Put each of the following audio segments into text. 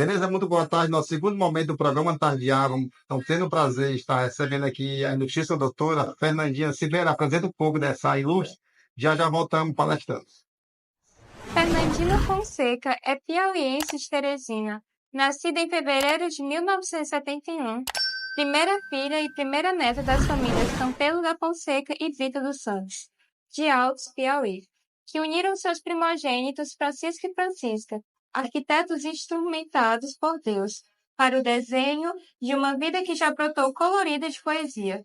Beleza? Muito boa tarde. Nosso segundo momento do programa Tardear. Estamos tendo o prazer de estar recebendo aqui a ilustríssima doutora Fernandinha Silveira. Apresenta um pouco dessa ilustre. Já já voltamos palestrando. Fernandina Fonseca é piauiense de Teresina, nascida em fevereiro de 1971, primeira filha e primeira neta das famílias Campelo da Fonseca e Vitor dos Santos, de Altos, Piauí, que uniram seus primogênitos Francisco e Francisca, arquitetos instrumentados por Deus, para o desenho de uma vida que já brotou colorida de poesia.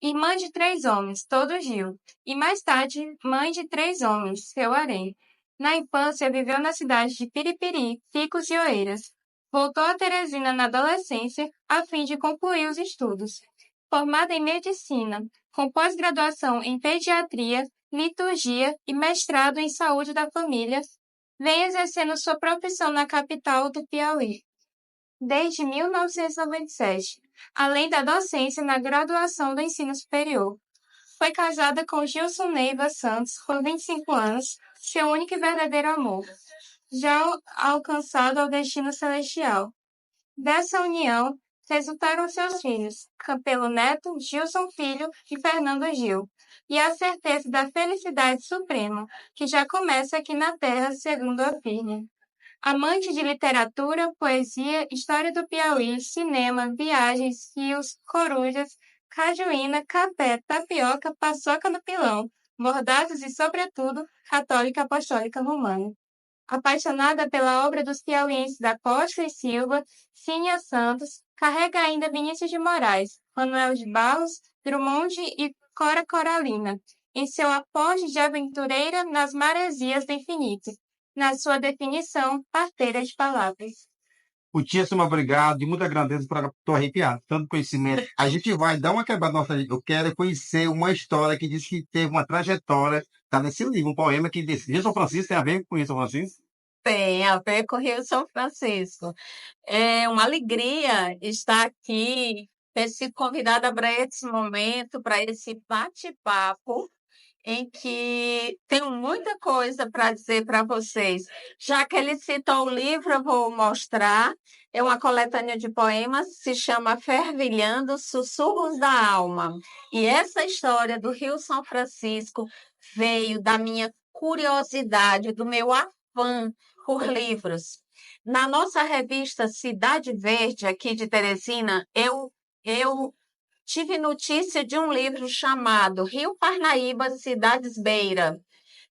Irmã de 3 homens, todo Gil, e mais tarde mãe de 3 homens, seu harém. Na infância, viveu na cidade de Piripiri, Picos e Oeiras. Voltou a Teresina na adolescência, a fim de concluir os estudos. Formada em medicina, com pós-graduação em pediatria, liturgia e mestrado em saúde da família, vem exercendo sua profissão na capital do Piauí desde 1997, além da docência na graduação do ensino superior. Foi casada com Gilson Neiva Santos por 25 anos, seu único e verdadeiro amor, já alcançado ao destino celestial. Dessa união, resultaram seus filhos, Campelo Neto, Gilson Filho e Fernando Gil, e a certeza da felicidade suprema, que já começa aqui na Terra, segundo afirma. Amante de literatura, poesia, história do Piauí, cinema, viagens, rios, corujas, cajuína, café, tapioca, paçoca no pilão, bordados e, sobretudo, católica apostólica romana. Apaixonada pela obra dos piauienses da Costa e Silva, Cínia Santos, carrega ainda Vinícius de Moraes, Manuel de Barros, Drummond e Cora Coralina, em seu aporte de aventureira nas maresias do infinito, na sua definição, parteira de palavras. Muitíssimo obrigado, de muita grandeza, estou arrepiado, tanto conhecimento. A gente vai dar uma quebrada nossa. Eu quero conhecer uma história que diz que teve uma trajetória, está nesse livro, um poema que diz: Rio São Francisco tem a ver com Rio São Francisco? Tem a ver com o Rio São Francisco. É uma alegria estar aqui, ter sido convidada para esse momento, para esse bate-papo, em que tenho muita coisa para dizer para vocês. Já que ele citou o livro, eu vou mostrar. É uma coletânea de poemas, se chama Fervilhando Sussurros da Alma. E essa história do Rio São Francisco veio da minha curiosidade, do meu afã por livros. Na nossa revista Cidade Verde, aqui de Teresina, eu tive notícia de um livro chamado Rio Parnaíba, Cidades Beira.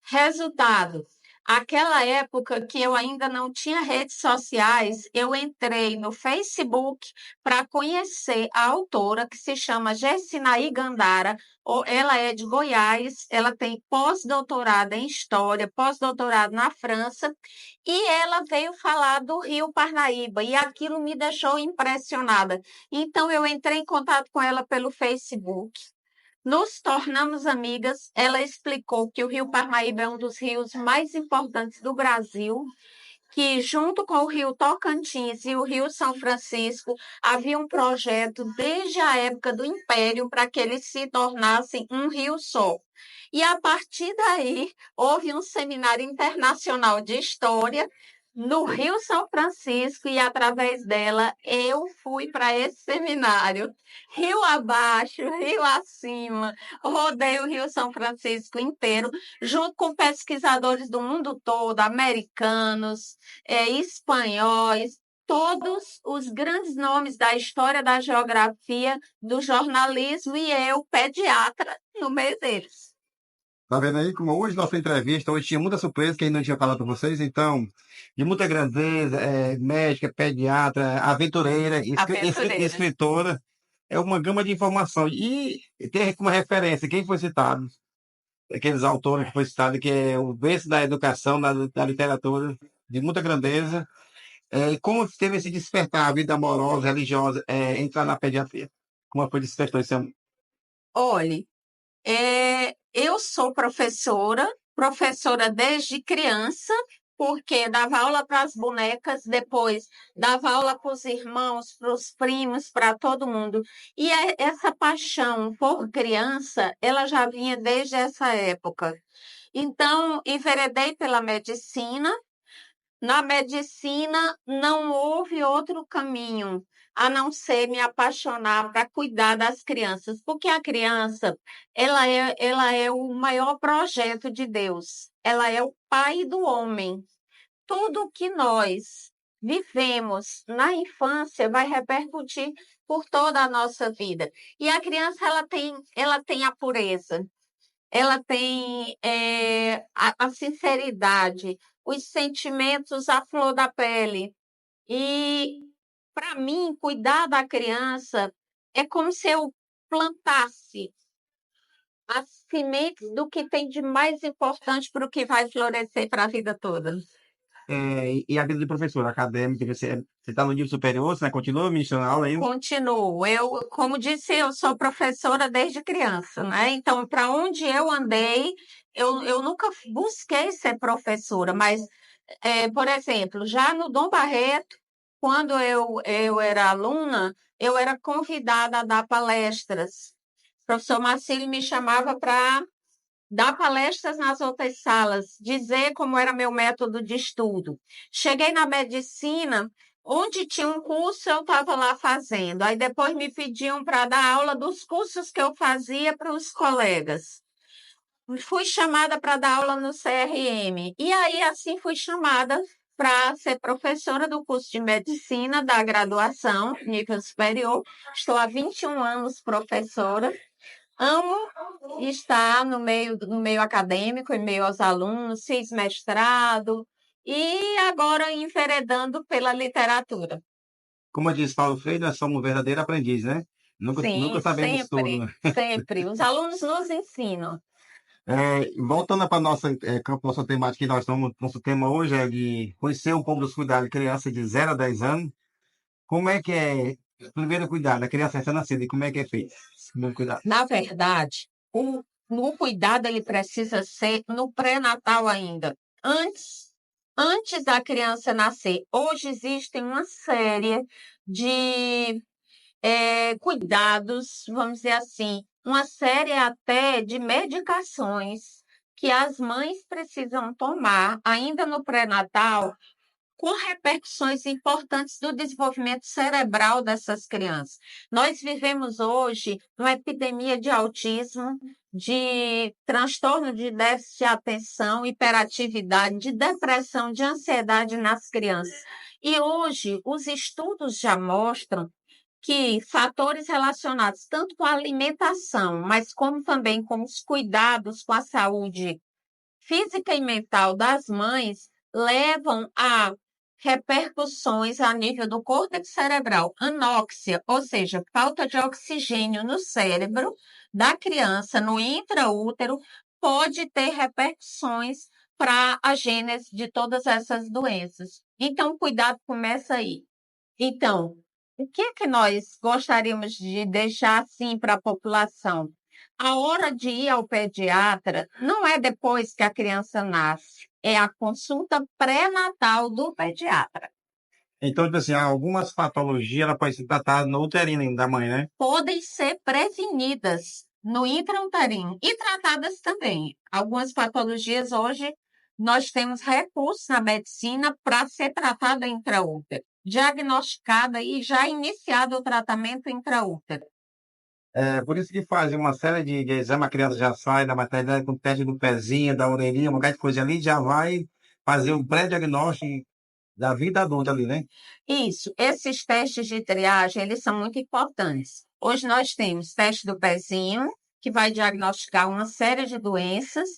Resultado, aquela época que eu ainda não tinha redes sociais, eu entrei no Facebook para conhecer a autora, que se chama Gessinaí Gandara. Ela é de Goiás, ela tem pós-doutorado em História, pós-doutorado na França, e ela veio falar do Rio Parnaíba, e aquilo me deixou impressionada. Então, eu entrei em contato com ela pelo Facebook. Nos tornamos amigas. Ela explicou que o Rio Parnaíba é um dos rios mais importantes do Brasil, que junto com o Rio Tocantins e o Rio São Francisco havia um projeto desde a época do Império para que eles se tornassem um rio só. E a partir daí houve um seminário internacional de história no Rio São Francisco, e através dela eu fui para esse seminário. Rio abaixo, rio acima, rodei o Rio São Francisco inteiro, junto com pesquisadores do mundo todo, americanos, espanhóis, todos os grandes nomes da história, da geografia, do jornalismo, e eu, pediatra, no meio deles. Tá vendo aí como hoje nossa entrevista, hoje tinha muita surpresa que ainda não tinha falado para vocês, então, de muita grandeza, médica, pediatra, aventureira, escritora, é uma gama de informação. E tem como referência quem foi citado, aqueles autores que foi citado, que é o berço da educação, da literatura, de muita grandeza. Como teve esse despertar, a vida amorosa, religiosa, entrar na pediatria? Como foi despertou esse amor? Olhe, eu sou professora desde criança, porque dava aula para as bonecas, depois dava aula para os irmãos, para os primos, para todo mundo. E essa paixão por criança, ela já vinha desde essa época. Então, enveredei pela medicina. Na medicina não houve outro caminho a não ser me apaixonar para cuidar das crianças, porque a criança, ela é o maior projeto de Deus. Ela é o pai do homem. Tudo que nós vivemos na infância vai repercutir por toda a nossa vida. E a criança, ela tem a pureza, ela tem a sinceridade, os sentimentos à flor da pele. E, para mim, cuidar da criança é como se eu plantasse as sementes do que tem de mais importante para o que vai florescer para a vida toda. E a vida de professor acadêmica, você está no nível superior, você continua ministrando aula ainda? Continuo. Como disse, eu sou professora desde criança, né? Então, para onde eu andei, eu nunca busquei ser professora, mas, por exemplo, já no Dom Barreto, quando eu era aluna, eu era convidada a dar palestras. O professor Marcílio me chamava para dar palestras nas outras salas, dizer como era meu método de estudo. Cheguei na medicina, onde tinha um curso, eu estava lá fazendo. Aí depois me pediam para dar aula dos cursos que eu fazia para os colegas. Fui chamada para dar aula no CRM. E aí, assim, fui chamada para ser professora do curso de medicina da graduação, nível superior. Estou há 21 anos professora. Amo estar no meio acadêmico, em meio aos alunos, fiz mestrado e agora enveredando pela literatura. Como diz Paulo Freire, nós somos um verdadeiro aprendiz, né? Nunca Sim, sabemos tudo, sempre, né? sempre. Os alunos nos ensinam. Voltando para a nossa temática, que nós estamos, nosso tema hoje é de conhecer um pouco dos cuidados de criança de 0 a 10 anos. Como é que é o primeiro cuidado? A criança recém-nascida, e como é que é feito? Esse primeiro cuidado. Na verdade, o cuidado ele precisa ser no pré-natal ainda, antes da criança nascer. Hoje existem uma série de cuidados, vamos dizer assim, uma série até de medicações que as mães precisam tomar ainda no pré-natal, com repercussões importantes do desenvolvimento cerebral dessas crianças. Nós vivemos hoje uma epidemia de autismo, de transtorno de déficit de atenção, hiperatividade, de depressão, de ansiedade nas crianças. E hoje os estudos já mostram que fatores relacionados tanto com a alimentação, mas como também com os cuidados com a saúde física e mental das mães levam a repercussões a nível do córtex cerebral, anóxia, ou seja, falta de oxigênio no cérebro da criança, no intraútero, pode ter repercussões para a gênese de todas essas doenças. Então, o cuidado começa aí. Então, o que é que nós gostaríamos de deixar assim para a população? A hora de ir ao pediatra não é depois que a criança nasce, é a consulta pré-natal do pediatra. Então, tipo assim, algumas patologias ela pode ser tratada no uterino da mãe, né? Podem ser prevenidas no intrauterino e tratadas também. Algumas patologias hoje nós temos recursos na medicina para ser tratada intraútero, diagnosticada e já iniciado o tratamento intraútero. Por isso que fazem uma série de exames, a criança já sai da maternidade com teste do pezinho, da orelhinha, uma bocado de coisa ali, já vai fazer um pré-diagnóstico da vida adulta ali, né? Isso, esses testes de triagem, eles são muito importantes. Hoje nós temos teste do pezinho, que vai diagnosticar uma série de doenças.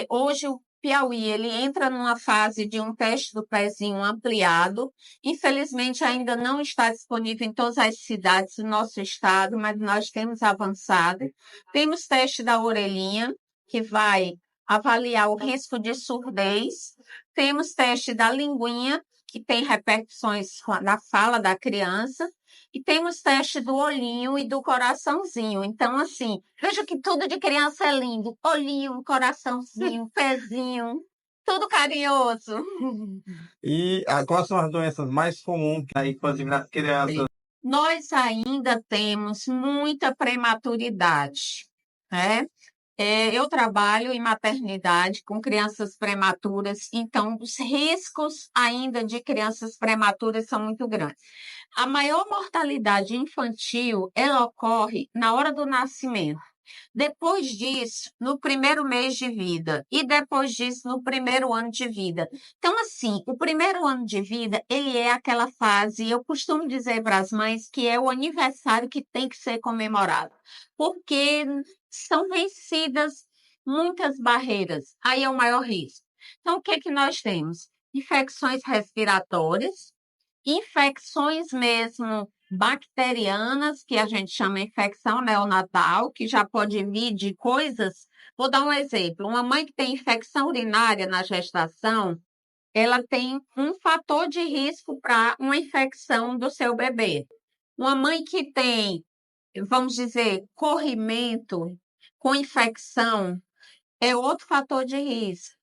Hoje o Piauí, ele entra numa fase de um teste do pezinho ampliado. Infelizmente, ainda não está disponível em todas as cidades do nosso estado, mas nós temos avançado. Temos teste da orelhinha, que vai avaliar o risco de surdez. Temos teste da linguinha, que tem repercussões na fala da criança, e temos teste do olhinho e do coraçãozinho. Então, assim, veja que tudo de criança é lindo. Olhinho, coraçãozinho, pezinho, tudo carinhoso. E quais são as doenças mais comuns que aí fazem nas crianças? Nós ainda temos muita prematuridade, né? Eu trabalho em maternidade com crianças prematuras, então os riscos ainda de crianças prematuras são muito grandes. A maior mortalidade infantil, ela ocorre na hora do nascimento. Depois disso, no primeiro mês de vida, e depois disso, no primeiro ano de vida. Então, assim, o primeiro ano de vida, ele é aquela fase, eu costumo dizer para as mães que é o aniversário que tem que ser comemorado, porque são vencidas muitas barreiras, aí é o maior risco. Então, o que é que nós temos? Infecções respiratórias, infecções mesmo bacterianas, que a gente chama infecção neonatal, que já pode vir de coisas. Vou dar um exemplo: uma mãe que tem infecção urinária na gestação, ela tem um fator de risco para uma infecção do seu bebê. Uma mãe que tem, vamos dizer, corrimento com infecção, é outro fator de risco.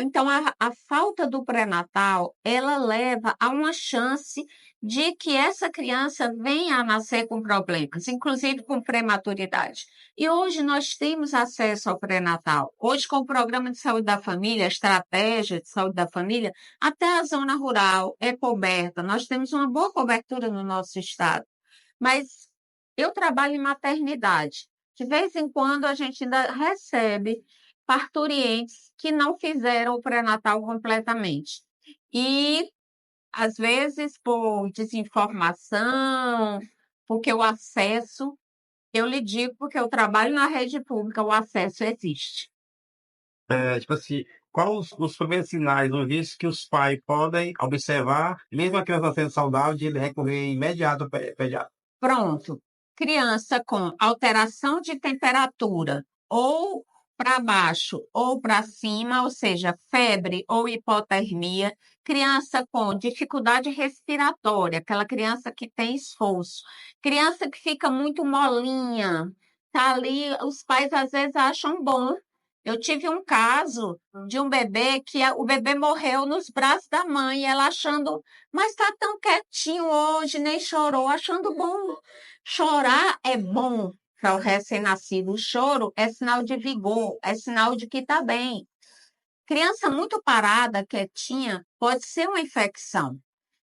Então, a falta do pré-natal, ela leva a uma chance de que essa criança venha a nascer com problemas, inclusive com prematuridade. E hoje nós temos acesso ao pré-natal. Hoje, com o Programa de Saúde da Família, a Estratégia de Saúde da Família, até a zona rural é coberta. Nós temos uma boa cobertura no nosso estado. Mas eu trabalho em maternidade. De vez em quando, a gente ainda recebe parturientes que não fizeram o pré-natal completamente. E, às vezes, por desinformação, porque o acesso, eu lhe digo, porque eu trabalho na rede pública, o acesso existe. Tipo assim, quais os primeiros sinais ou indícios que os pais podem observar, mesmo a criança sendo saudável, de ele recorrer imediato ao pediatra? Pronto. Criança com alteração de temperatura ou para baixo ou para cima, ou seja, febre ou hipotermia. Criança com dificuldade respiratória, aquela criança que tem esforço. Criança que fica muito molinha, tá ali, os pais às vezes acham bom. Eu tive um caso de um bebê que o bebê morreu nos braços da mãe, ela achando, mas está tão quietinho hoje, nem chorou, achando bom. Chorar é bom para o recém-nascido. O choro é sinal de vigor, é sinal de que está bem. Criança muito parada, quietinha, pode ser uma infecção.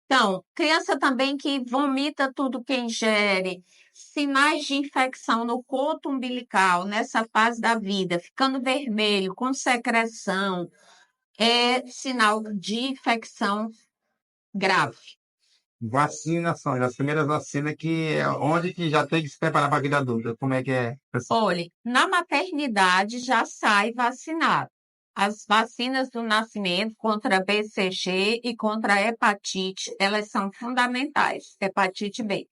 Então, criança também que vomita tudo que ingere, sinais de infecção no coto umbilical, nessa fase da vida, ficando vermelho, com secreção, é sinal de infecção grave. Vacinações, as primeiras vacinas que onde que já tem que se preparar para a vida adulta. Como é que é? Olhe, na maternidade já sai vacinado. As vacinas do nascimento contra BCG e contra a hepatite, elas são fundamentais, hepatite B.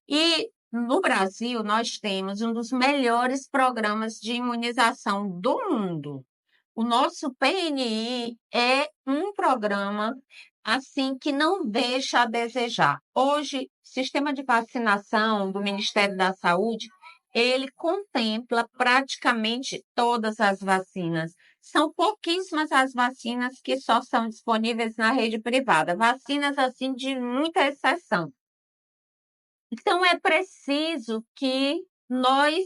E no Brasil, nós temos um dos melhores programas de imunização do mundo. O nosso PNI é um programa assim que não deixa a desejar. Hoje, o sistema de vacinação do Ministério da Saúde, ele contempla praticamente todas as vacinas. São pouquíssimas as vacinas que só são disponíveis na rede privada, vacinas assim de muita exceção. Então, é preciso que nós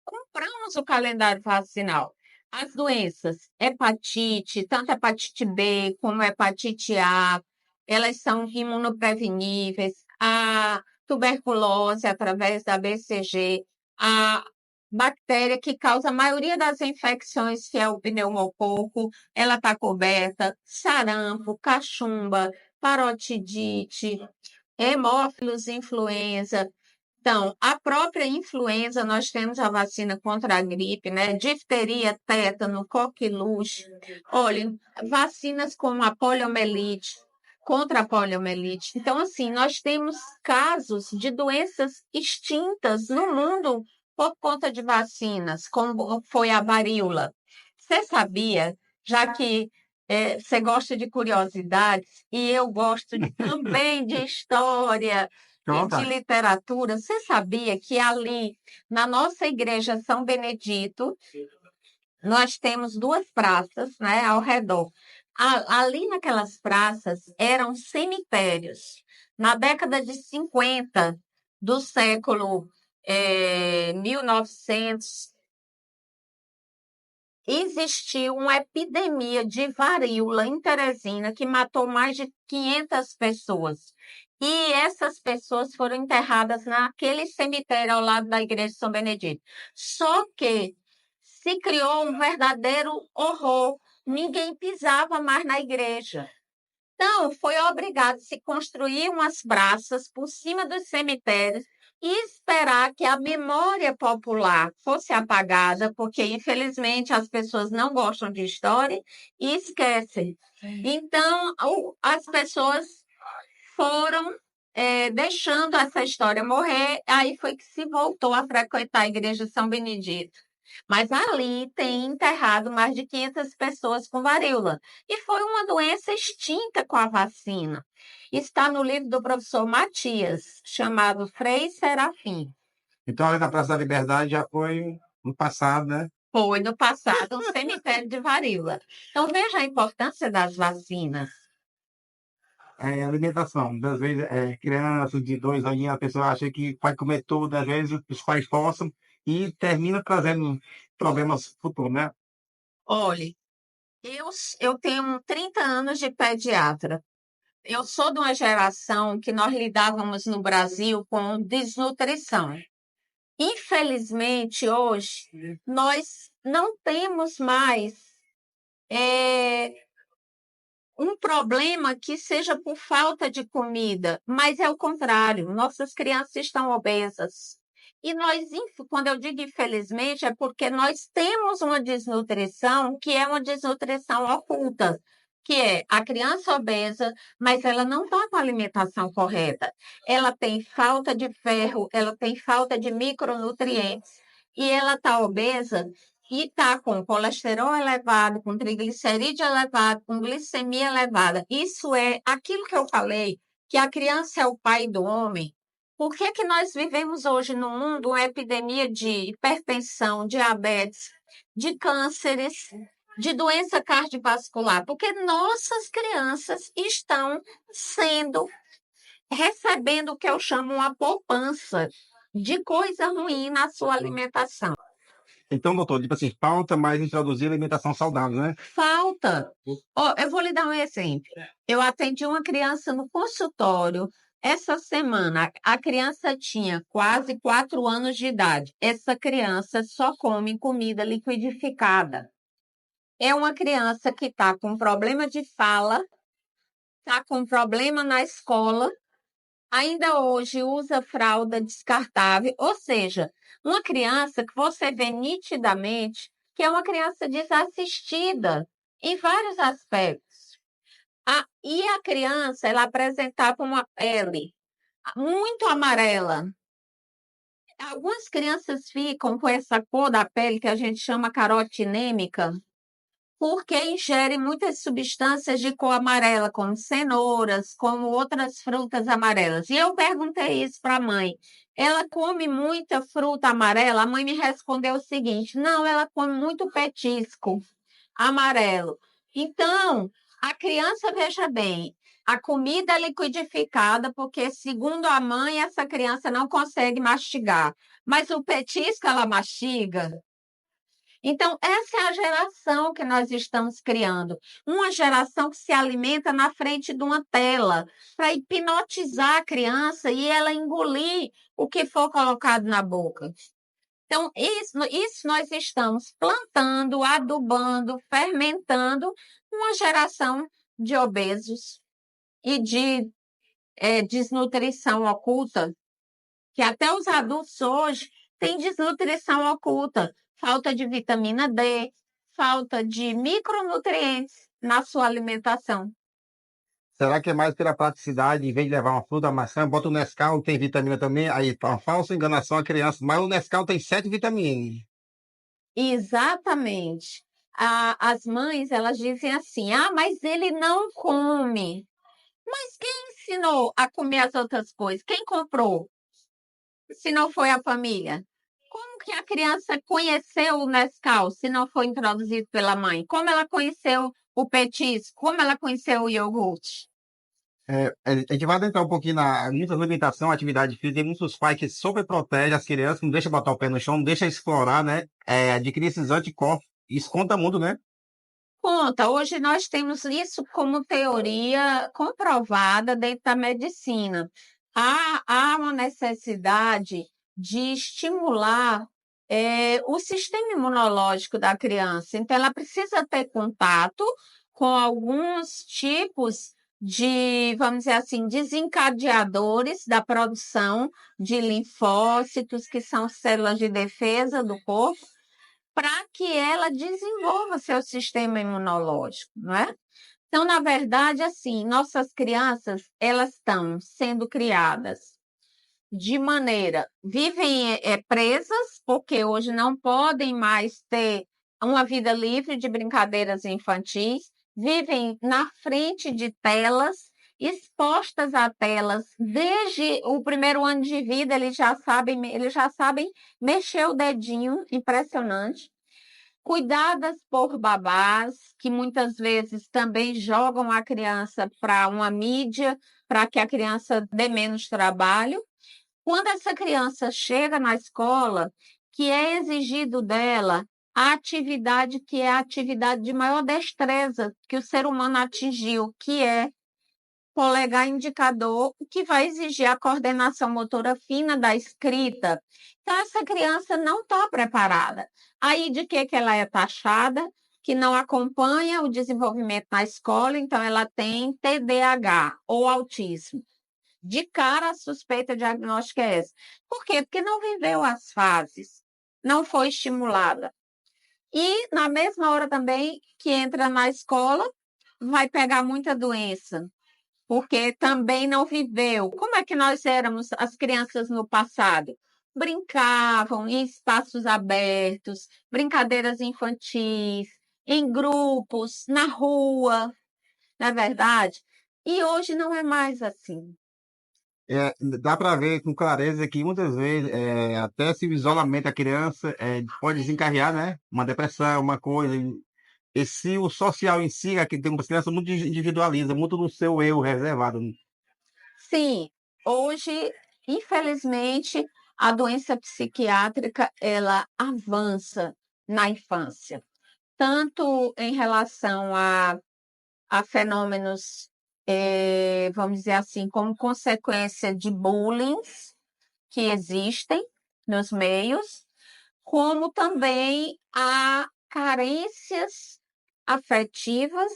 compramos o calendário vacinal. As doenças, hepatite, tanto hepatite B como hepatite A, elas são imunopreveníveis. A tuberculose, através da BCG, a bactéria que causa a maioria das infecções, que é o pneumococo, ela está coberta. Sarampo, cachumba, parotidite, hemófilos influenza. Então, a própria influenza, nós temos a vacina contra a gripe, né? Difteria, tétano, coqueluche. Olha, vacinas como a poliomielite, contra a poliomielite. Então, assim, nós temos casos de doenças extintas no mundo por conta de vacinas, como foi a varíola. Você sabia, já que você gosta de curiosidades, e eu gosto também de história, e de literatura. Você sabia que ali, na nossa igreja São Benedito, nós temos duas praças, né, ao redor. Ali naquelas praças eram cemitérios. Na década de 50 do século 1900, existiu uma epidemia de varíola em Teresina que matou mais de 500 pessoas. E essas pessoas foram enterradas naquele cemitério ao lado da igreja de São Benedito. Só que se criou um verdadeiro horror. Ninguém pisava mais na igreja. Então, foi obrigado a se construir umas praças por cima dos cemitérios e esperar que a memória popular fosse apagada, porque, infelizmente, as pessoas não gostam de história e esquecem. Então, as pessoas foram deixando essa história morrer, aí foi que se voltou a frequentar a igreja de São Benedito. Mas ali tem enterrado mais de 500 pessoas com varíola. E foi uma doença extinta com a vacina. Está no livro do professor Matias, chamado Frei Serafim. Então, ali na Praça da Liberdade já foi no passado, né? Foi no passado um cemitério de varíola. Então, veja a importância das vacinas. Alimentação. Às vezes, criança de 2 aninhos, a pessoa acha que pode comer tudo, às vezes os pais forçam e termina trazendo problemas futuros, né? Olhe, eu tenho 30 anos de pediatra. Eu sou de uma geração que nós lidávamos no Brasil com desnutrição. Infelizmente, hoje, nós não temos mais um problema que seja por falta de comida, mas é o contrário, nossas crianças estão obesas. E nós, quando eu digo infelizmente, é porque nós temos uma desnutrição que é uma desnutrição oculta, que é a criança obesa, mas ela não está com a alimentação correta. Ela tem falta de ferro, ela tem falta de micronutrientes, e ela está obesa e está com colesterol elevado, com triglicerídeo elevado, com glicemia elevada. Isso é aquilo que eu falei, que a criança é o pai do homem. Por que que nós vivemos hoje no mundo uma epidemia de hipertensão, diabetes, de cânceres, de doença cardiovascular? Porque nossas crianças estão recebendo o que eu chamo uma poupança de coisa ruim na sua alimentação. Então, doutor, tipo assim, falta mais introduzir alimentação saudável, né? Falta. Eu vou lhe dar um exemplo. Eu atendi uma criança no consultório essa semana. A criança tinha quase 4 anos de idade. Essa criança só come comida liquidificada. É uma criança que está com problema de fala, está com problema na escola, ainda hoje usa fralda descartável, ou seja, uma criança que você vê nitidamente que é uma criança desassistida em vários aspectos. E a criança, ela apresentava uma pele muito amarela. Algumas crianças ficam com essa cor da pele que a gente chama carotinêmica, porque ingerem muitas substâncias de cor amarela, como cenouras, como outras frutas amarelas. E eu perguntei isso para a mãe. Ela come muita fruta amarela? A mãe me respondeu o seguinte: não, ela come muito petisco amarelo. Então, a criança, veja bem, a comida é liquidificada, porque, segundo a mãe, essa criança não consegue mastigar. Mas o petisco ela mastiga. Então, essa é a geração que nós estamos criando. Uma geração que se alimenta na frente de uma tela, para hipnotizar a criança e ela engolir o que for colocado na boca. Então, isso nós estamos plantando, adubando, fermentando uma geração de obesos e de desnutrição oculta, que até os adultos hoje têm desnutrição oculta, falta de vitamina D, falta de micronutrientes na sua alimentação. Será que é mais pela praticidade, em vez de levar uma fruta, uma maçã, bota o Nescau, tem vitamina também, aí tá uma falsa enganação à criança, mas o Nescau tem 7 vitaminas. Exatamente. As mães, elas dizem assim, mas ele não come. Mas quem ensinou a comer as outras coisas? Quem comprou? Se não foi a família? Como que a criança conheceu o Nescau, se não foi introduzido pela mãe? Como ela conheceu o petisco? Como ela conheceu o iogurte? A gente vai adentrar um pouquinho na muita limitação, atividade física, tem muitos pais que sobreprotegem as crianças, não deixa botar o pé no chão, não deixa explorar, né? Adquirir esses anticorpos, isso conta muito, né? Conta, hoje nós temos isso como teoria comprovada dentro da medicina. Há uma necessidade de estimular o sistema imunológico da criança. Então, ela precisa ter contato com alguns tipos de, vamos dizer assim, desencadeadores da produção de linfócitos, que são células de defesa do corpo, para que ela desenvolva seu sistema imunológico, não é? Então, na verdade, assim, nossas crianças, elas estão sendo criadas de maneira, vivem presas, porque hoje não podem mais ter uma vida livre de brincadeiras infantis, vivem na frente de telas, expostas a telas desde o primeiro ano de vida, eles já sabem mexer o dedinho, impressionante, cuidadas por babás, que muitas vezes também jogam a criança para uma mídia, para que a criança dê menos trabalho. Quando essa criança chega na escola, que é exigido dela a atividade que é a atividade de maior destreza que o ser humano atingiu, que é polegar indicador, o que vai exigir a coordenação motora fina da escrita. Então, essa criança não está preparada. Aí, de que ela é taxada? Que não acompanha o desenvolvimento na escola, então ela tem TDAH ou autismo. De cara, a suspeita diagnóstica é essa. Por quê? Porque não viveu as fases, não foi estimulada. E, na mesma hora também que entra na escola, vai pegar muita doença, porque também não viveu. Como é que nós éramos as crianças no passado? Brincavam em espaços abertos, brincadeiras infantis, em grupos, na rua, não é verdade? E hoje não é mais assim. Dá para ver com clareza que muitas vezes até esse isolamento da criança pode desencadear, né? Uma depressão, uma coisa. E se o social em si, que tem umas crianças muito individualiza, muito no seu eu reservado. Sim, hoje, infelizmente, a doença psiquiátrica ela avança na infância, tanto em relação a fenômenos, vamos dizer assim, como consequência de bullying que existem nos meios, como também a carências afetivas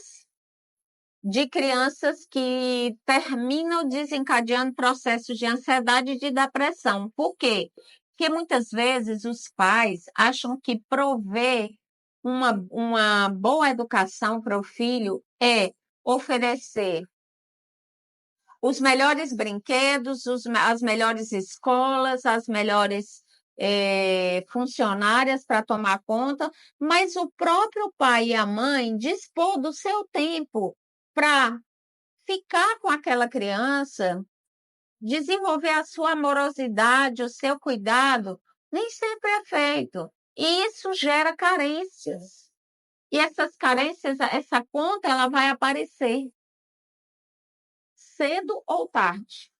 de crianças que terminam desencadeando processos de ansiedade e de depressão. Por quê? Porque muitas vezes os pais acham que prover uma boa educação para o filho é oferecer os melhores brinquedos, as melhores escolas, as melhores funcionárias para tomar conta, mas o próprio pai e a mãe dispor do seu tempo para ficar com aquela criança, desenvolver a sua amorosidade, o seu cuidado, nem sempre é feito. E isso gera carências. E essas carências, essa conta, ela vai aparecer cedo ou tarde.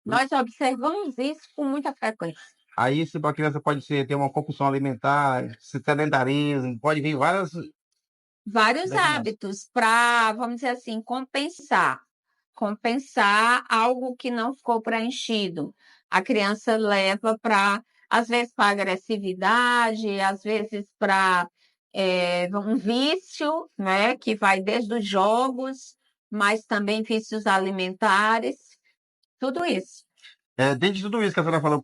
Nós observamos isso com muita frequência. Aí, se a criança pode ter uma compulsão alimentar, sedentarismo, pode vir vários hábitos para, vamos dizer assim, compensar algo que não ficou preenchido. A criança leva para, às vezes, para agressividade, às vezes para um vício, né, que vai desde os jogos, mas também vícios alimentares, tudo isso. Dentro de tudo isso que a senhora falou,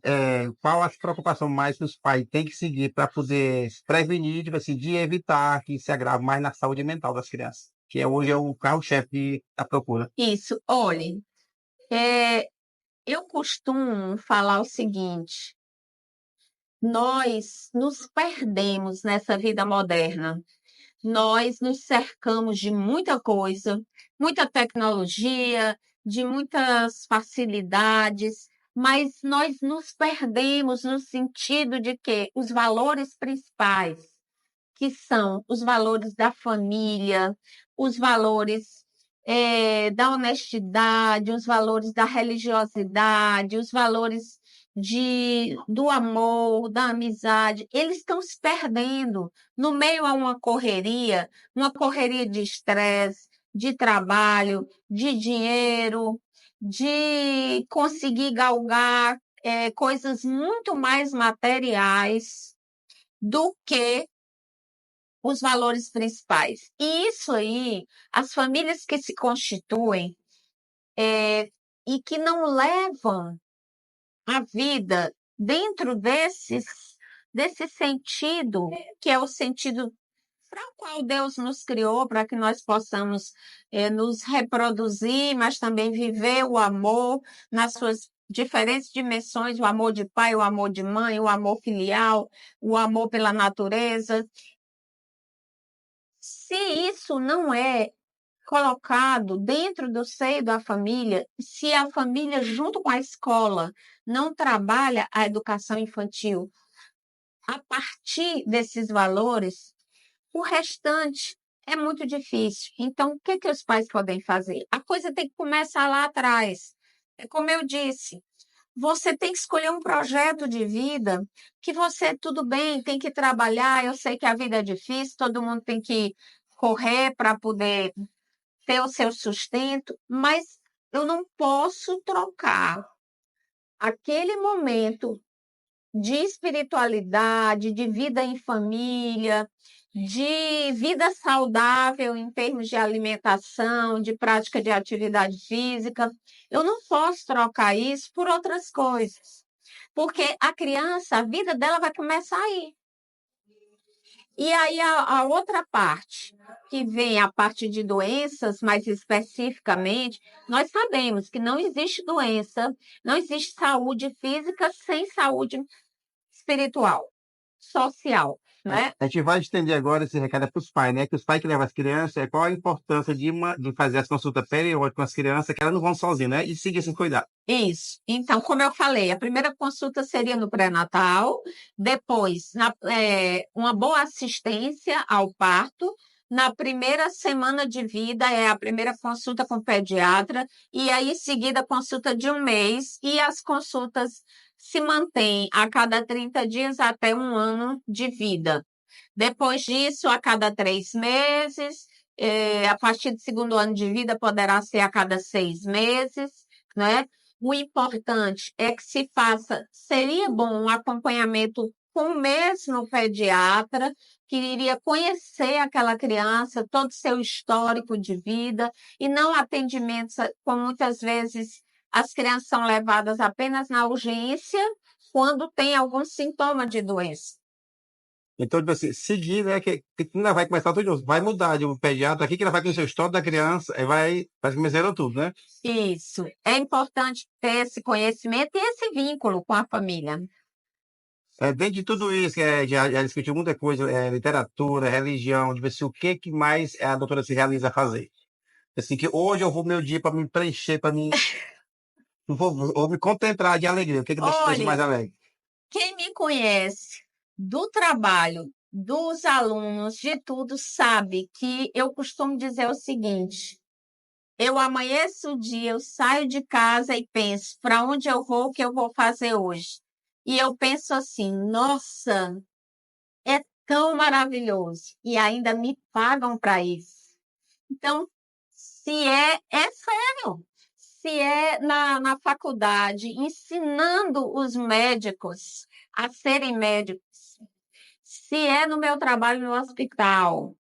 qual a preocupação mais que os pais têm que seguir para poder prevenir, tipo assim, de evitar que se agrave mais na saúde mental das crianças, que hoje é o carro-chefe da procura. Isso, olhe, eu costumo falar o seguinte: nós nos perdemos nessa vida moderna. Nós nos cercamos de muita coisa, muita tecnologia, de muitas facilidades, mas nós nos perdemos no sentido de que os valores principais, que são os valores da família, os valores da honestidade, os valores da religiosidade, os valores do amor, da amizade, eles estão se perdendo no meio a uma correria de estresse, de trabalho, de dinheiro, de conseguir galgar coisas muito mais materiais do que os valores principais. E isso aí, as famílias que se constituem e que não levam a vida dentro desse sentido, que é o sentido para o qual Deus nos criou, para que nós possamos nos reproduzir, mas também viver o amor nas suas diferentes dimensões, o amor de pai, o amor de mãe, o amor filial, o amor pela natureza. Se isso não é colocado dentro do seio da família, se a família, junto com a escola, não trabalha a educação infantil a partir desses valores, o restante é muito difícil. Então, o que os pais podem fazer? A coisa tem que começar lá atrás. É como eu disse, você tem que escolher um projeto de vida que você, tudo bem, tem que trabalhar. Eu sei que a vida é difícil, todo mundo tem que correr para poder ter o seu sustento, mas eu não posso trocar aquele momento de espiritualidade, de vida em família, de vida saudável em termos de alimentação, de prática de atividade física. Eu não posso trocar isso por outras coisas, porque a criança, a vida dela vai começar aí. E aí a outra parte, que vem a parte de doenças, mais especificamente, nós sabemos que não existe doença, não existe saúde física sem saúde espiritual, social, né? A gente vai estender agora esse recado para os pais, né? Que os pais que levam as crianças, qual a importância de fazer as consultas periódicas com as crianças, que elas não vão sozinhas, né? E seguir esse cuidado. Isso. Então, como eu falei, a primeira consulta seria no pré-natal, depois uma boa assistência ao parto. Na primeira semana de vida é a primeira consulta com o pediatra, e aí em seguida a consulta de 1 mês, e as consultas se mantêm a cada 30 dias até 1 ano de vida. Depois disso, a cada 3 meses, a partir do 2º ano de vida poderá ser a cada 6 meses, né? O importante é que se faça, seria bom um acompanhamento com o mesmo pediatra, que iria conhecer aquela criança, todo o seu histórico de vida, e não atendimentos, como muitas vezes as crianças são levadas apenas na urgência, quando tem algum sintoma de doença. Então, tipo assim, seguir, né? Que ainda vai começar tudo de novo. Vai mudar de um pediatra aqui, que ela vai conhecer o histórico da criança, e vai começar tudo, né? Isso. É importante ter esse conhecimento e esse vínculo com a família. Dentro de tudo isso, já discutiu muita coisa, literatura, religião, tipo assim, o que mais a doutora se realiza a fazer? Assim, que hoje eu vou meu dia para me preencher, para me. Vou me contemplar de alegria. O que deixa mais alegre? Quem me conhece do trabalho, dos alunos, de tudo, sabe que eu costumo dizer o seguinte: eu amanheço o dia, eu saio de casa e penso, para onde eu vou, o que eu vou fazer hoje? E eu penso assim, nossa, é tão maravilhoso, e ainda me pagam para isso. Então, se é sério. Se é na faculdade, ensinando os médicos a serem médicos, se é no meu trabalho no hospital,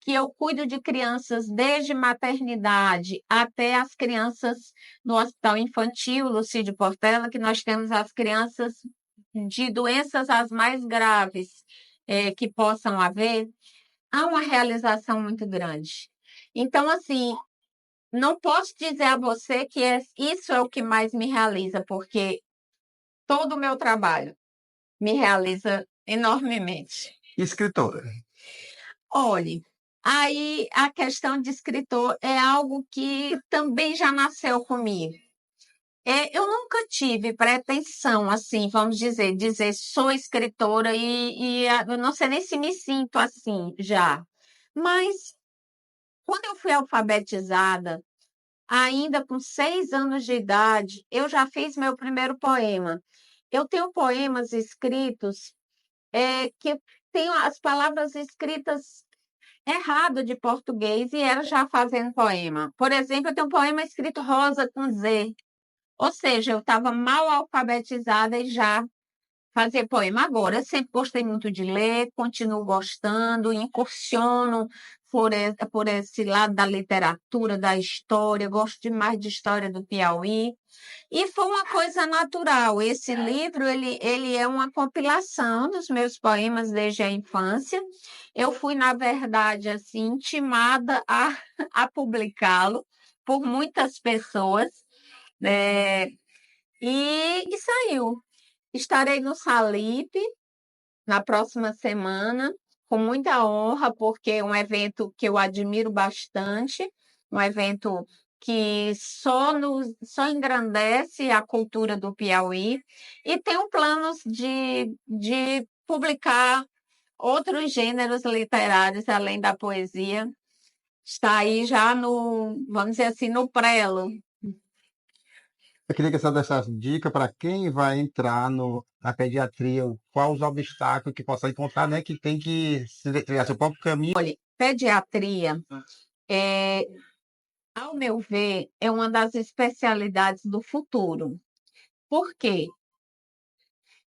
que eu cuido de crianças desde maternidade até as crianças no hospital infantil, Lucídio Portela, que nós temos as crianças de doenças as mais graves que possam haver, há uma realização muito grande. Então, assim, não posso dizer a você que isso é o que mais me realiza, porque todo o meu trabalho me realiza enormemente. Escritora. Olhe, aí a questão de escritor é algo que também já nasceu comigo. Eu nunca tive pretensão, assim, vamos dizer sou escritora e eu não sei nem se me sinto assim já. Mas Quando eu fui alfabetizada, ainda com 6 anos de idade, eu já fiz meu primeiro poema. Eu tenho poemas escritos que tenho as palavras escritas errado de português e era já fazendo poema. Por exemplo, eu tenho um poema escrito Rosa com Z. Ou seja, eu estava mal alfabetizada e já fazia poema. Agora, eu sempre gostei muito de ler, continuo gostando, incursiono por esse lado da literatura, da história, gosto demais de história do Piauí. E foi uma coisa natural. Esse livro, ele é uma compilação dos meus poemas desde a infância. Eu fui, na verdade, assim, intimada a publicá-lo por muitas pessoas, né? E saiu. Estarei no Salipe na próxima semana, com muita honra, porque é um evento que eu admiro bastante, um evento que só engrandece a cultura do Piauí, e tenho planos de publicar outros gêneros literários além da poesia. Está aí já no, vamos dizer assim, no prelo. Eu queria que você deixasse dica para quem vai entrar na pediatria, quais os obstáculos que possa encontrar, né? Que tem que trilhar seu próprio caminho. Olha, pediatria, ao meu ver, é uma das especialidades do futuro. Por quê?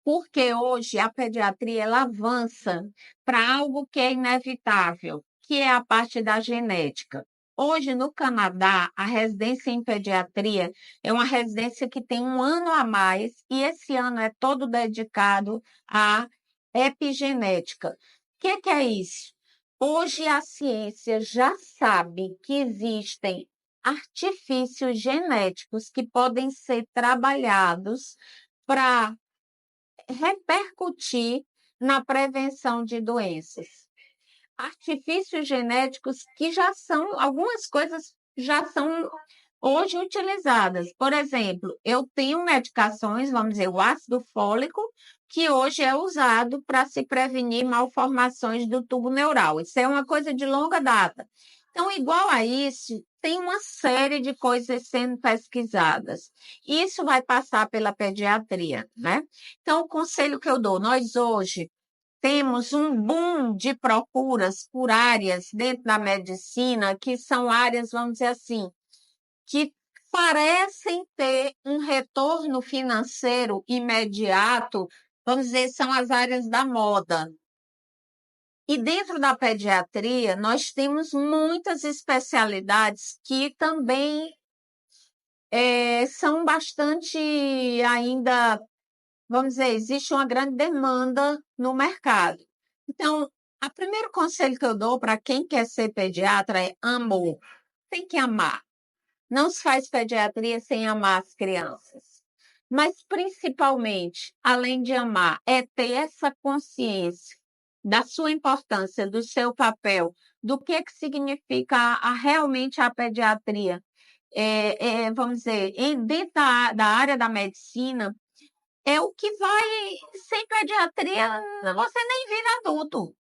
Porque hoje a pediatria ela avança para algo que é inevitável, que é a parte da genética. Hoje, no Canadá, a residência em pediatria é uma residência que tem um ano a mais, e esse ano é todo dedicado à epigenética. O que é isso? Hoje a ciência já sabe que existem artifícios genéticos que podem ser trabalhados para repercutir na prevenção de doenças. Artifícios genéticos que já são, algumas coisas já são hoje utilizadas. Por exemplo, eu tenho medicações, vamos dizer, o ácido fólico, que hoje é usado para se prevenir malformações do tubo neural. Isso é uma coisa de longa data. Então, igual a isso, tem uma série de coisas sendo pesquisadas. Isso vai passar pela pediatria, né? Então, o conselho que eu dou, nós hoje temos um boom de procuras por áreas dentro da medicina, que são áreas, vamos dizer assim, que parecem ter um retorno financeiro imediato, vamos dizer, são as áreas da moda. E dentro da pediatria, nós temos muitas especialidades que também são bastante ainda, vamos dizer, existe uma grande demanda no mercado. Então, o primeiro conselho que eu dou para quem quer ser pediatra é amor. Tem que amar. Não se faz pediatria sem amar as crianças. Mas, principalmente, além de amar, é ter essa consciência da sua importância, do seu papel, do que significa realmente a pediatria. Vamos dizer, dentro da área da medicina, é o que vai, sem pediatria, você nem vira adulto.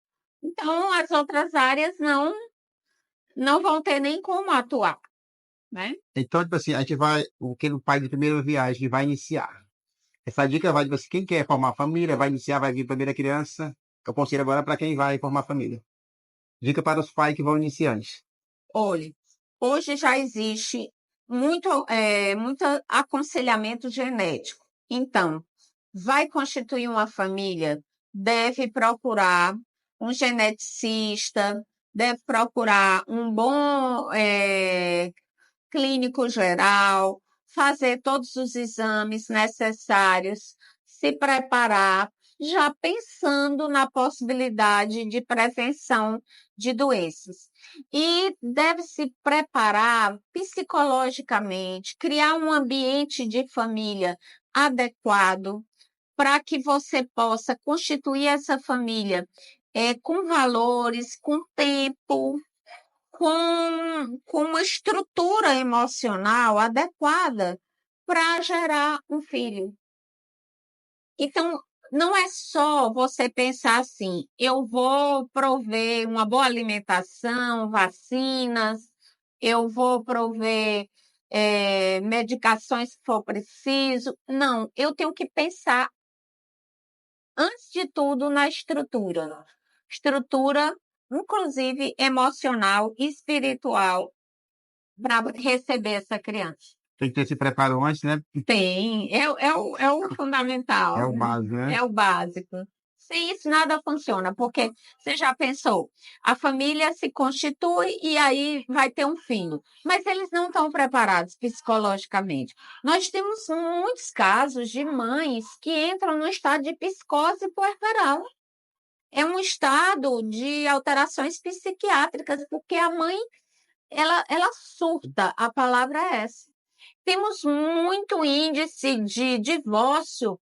Então, as outras áreas não vão ter nem como atuar, né? Então, tipo assim, a gente vai, aquele pai de primeira viagem vai iniciar. Essa dica vai, tipo assim, quem quer formar família, vai iniciar, vai vir primeira criança. Eu conselho agora para quem vai formar família. Dica para os pais que vão iniciantes. Olhe, hoje já existe muito aconselhamento genético. Então, vai constituir uma família, deve procurar um geneticista, deve procurar um bom clínico geral, fazer todos os exames necessários, se preparar, já pensando na possibilidade de prevenção de doenças. E deve se preparar psicologicamente, criar um ambiente de família adequado para que você possa constituir essa família com valores, com tempo, com uma estrutura emocional adequada para gerar um filho. Então, não é só você pensar assim, eu vou prover uma boa alimentação, vacinas, eu vou prover medicações se for preciso. Não, eu tenho que pensar, antes de tudo, na estrutura. Estrutura, inclusive emocional, espiritual, para receber essa criança. Tem que ter esse preparo antes, né? Tem, é o fundamental. É o básico, né? É o básico. Sem isso, nada funciona, porque você já pensou, a família se constitui e aí vai ter um filho, mas eles não estão preparados psicologicamente. Nós temos muitos casos de mães que entram no estado de psicose puerperal. É um estado de alterações psiquiátricas, porque a mãe, ela surta, a palavra é essa. Temos muito índice de divórcio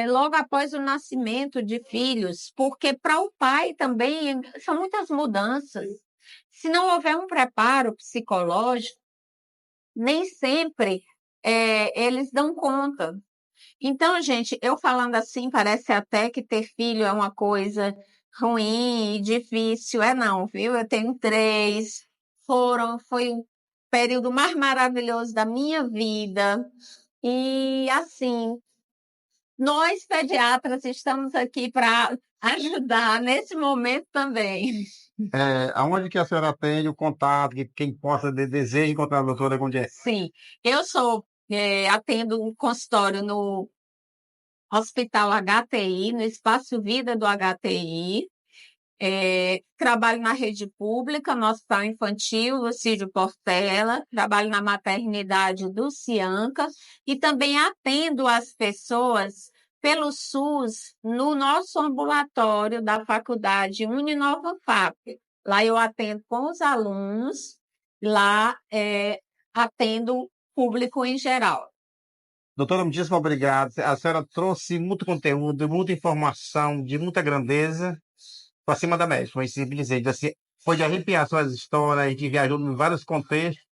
logo após o nascimento de filhos, porque para o pai também são muitas mudanças. Se não houver um preparo psicológico, nem sempre eles dão conta. Então, gente, eu falando assim, parece até que ter filho é uma coisa ruim e difícil. É não, viu? Eu tenho 3, foi o período mais maravilhoso da minha vida. E assim, nós pediatras estamos aqui para ajudar nesse momento também. Aonde que a senhora tem o contato, que quem possa deseja encontrar a doutora, onde é? Sim, eu atendo um consultório no Hospital HTI, no Espaço Vida do HTI. Trabalho na rede pública, no Hospital Infantil, Lucídio Portela, trabalho na maternidade do Cianca e também atendo as pessoas pelo SUS no nosso ambulatório da faculdade Uninova FAP. Lá eu atendo com os alunos, lá atendo público em geral. Doutora, muitíssimo obrigado. A senhora trouxe muito conteúdo, muita informação, de muita grandeza para cima da médica. Foi simplesmente assim, foi de arrepiar suas histórias, a gente viajou em vários contextos.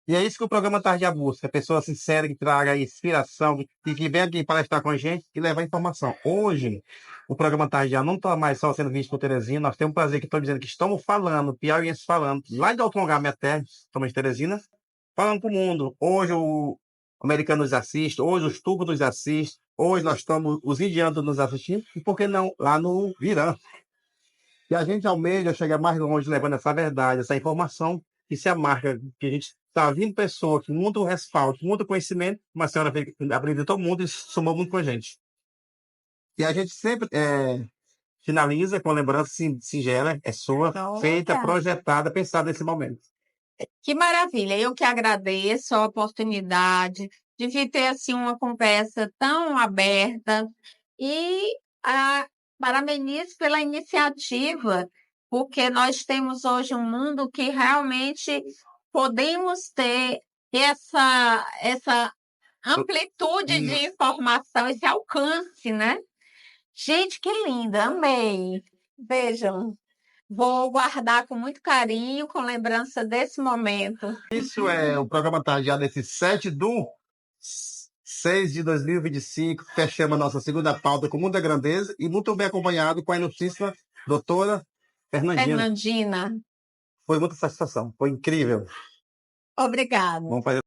E é isso que o programa Tarde busca, pessoa sincera que traga inspiração, que venha aqui palestrar com a gente e levar informação. Hoje, o programa Tarde não está mais só sendo visto por Teresina, nós temos um prazer que estou dizendo que estamos falando, piauienses falando, lá de Alto Longar, minha terra, estamos em Teresina, falando para o mundo. Hoje o americano nos assiste, hoje os turcos nos assistem, hoje nós estamos, os indianos nos assistindo, e por que não, lá no Irã. E a gente almeja chegar mais longe levando essa verdade, essa informação, que se a marca que a gente está vindo pessoa com muito respaldo, com muito conhecimento, mas a senhora aprendeu todo mundo e somou muito com a gente. E a gente sempre finaliza com a lembrança singela, é sua, feita, projetada, pensada nesse momento. Que maravilha, eu que agradeço a oportunidade de vir ter assim uma conversa tão aberta e parabenizo pela iniciativa, porque nós temos hoje um mundo que realmente podemos ter essa amplitude de informação, esse alcance, né? Gente, que linda, amei. Vejam. Vou guardar com muito carinho, com lembrança desse momento. Isso é o programa Tardeado desse 7/6 de 2025. Fechamos a nossa segunda pauta com muita grandeza e muito bem acompanhado com a ilustríssima doutora Fernandina. Fernandina. Foi muita satisfação, foi incrível. Obrigada. Vamos fazer